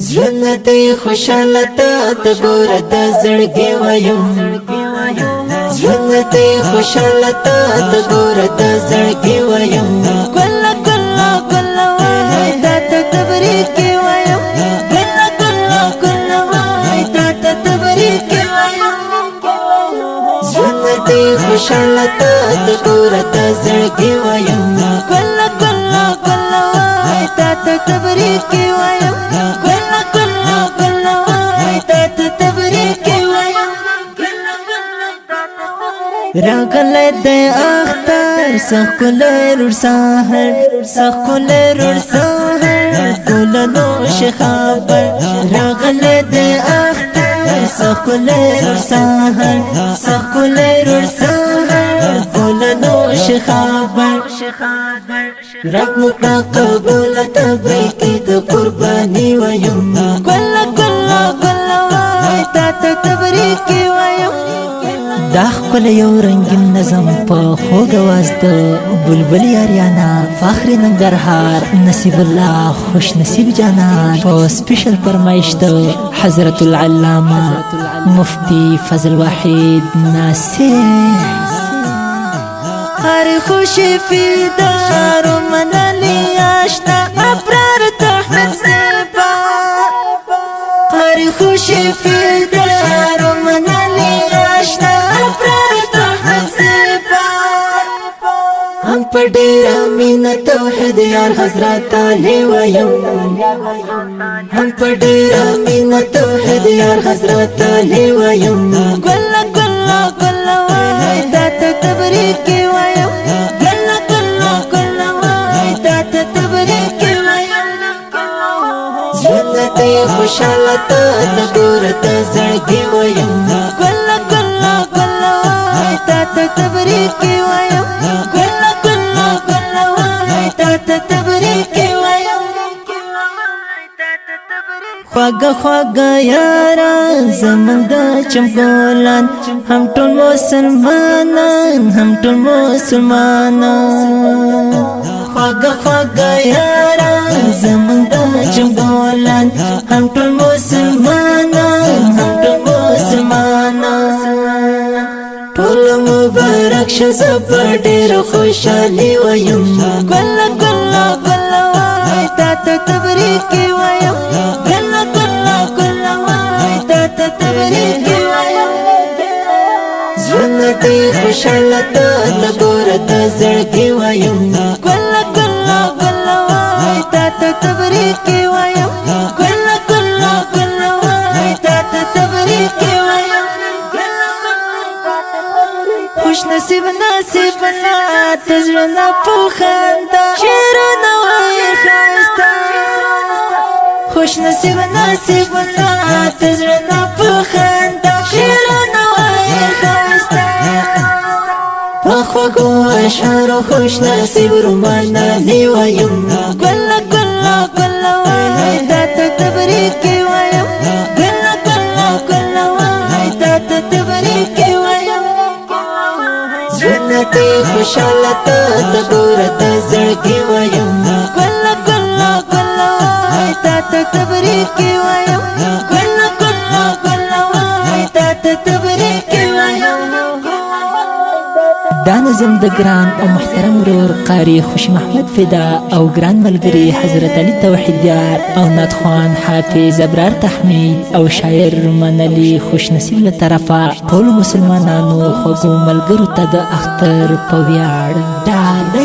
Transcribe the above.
ژوند دی خوشاله د ګور د زړګي وایم ژوند دی خوشاله د ګور د زړګي وایم ګل ګل ګل وای دا تبریک کی وایم ګل ګل ګل وای دا تبریک کی وایم ژوند دی خوشاله د ګور د زړګي وایم ګل ګل ګل وای دا تبریک کی وایم راغله د اختر سخلر سحر سخلر سحر ګلنو شخابر راغله د اختر سخلر سحر سخلر سحر ګلنو شخابر رب مکړه قبول تبریکی د قربانی ویم ګل ګل ګل وای تا تبریکی ویم دا خپل یو رنگین نظم په خوږ आवाज د بلبل یاریانا فخر ننګرهار نصیب الله خوش نصیب جانان په سپیشل فرمایش د حضرت العلامه مفتی فضل واحد ناصر هر خوشی فیدار منالی آشنا ابرار تحمد زیبا هر خوشی فیدار منالی آشنا هم په ډیره مینه توحید یار حضرت علی وایم هم په ډیره مینه توحید یار حضرت علی وایم ګل ګل ګل وای دا تبریک کی وایم ګل ګل ګل وای دا تبریک کی وایم ژوند دی خوشاله د ګور د زړګي وایم ګل ګل ګل وای دا تبریک کی وایم خواږه خواږه یاران زمونږ د چمګولان هم ټول مسلمانان هم ټول مسلمانان خواږه خواږه یاران زمونږ د چمګولان هم ټول مسلمانان هم ټول مسلمانان ټول مبارک شه زه په ډېره خوشحالي وایم ګل ګل ګل وای تا تبریک کی وایم ژوند دی خوشاله د ګور د زړګي وایم ګل ګل ګل وای تا تبریک کی وایم ګل ګل ګل وای تا تبریک کی وایم خوش نصیب نصیب نات زړه په خندا شیرونه وای خاستا خوش نصیب نصیب نات زړه په خندا شیرونه وای خاستا پخوږو اشعارو خوش نصیب رومانه دی وایم ګل ګل ګل وای دا تبریک کی وایم ګل ګل ګل وای دا تبریک کی وایم ژوند دی خوشاله د ګور د زړګي وایم ګل ګل ګل وای دا تبریک کی وایم ګل ګل ګل وای دا تبریک کی وایم دا نظم د ګران او محترم ورور قاری خوش محمد فدا او ګران ملګری حضرت علی توحید یار او ناتخوان حافظ ابرار تحمید او شاعر منلی خوش نصیب له طرفه ټول مسلمانانو خوږو ملګرو ته د اختر په ویاړ ډالۍ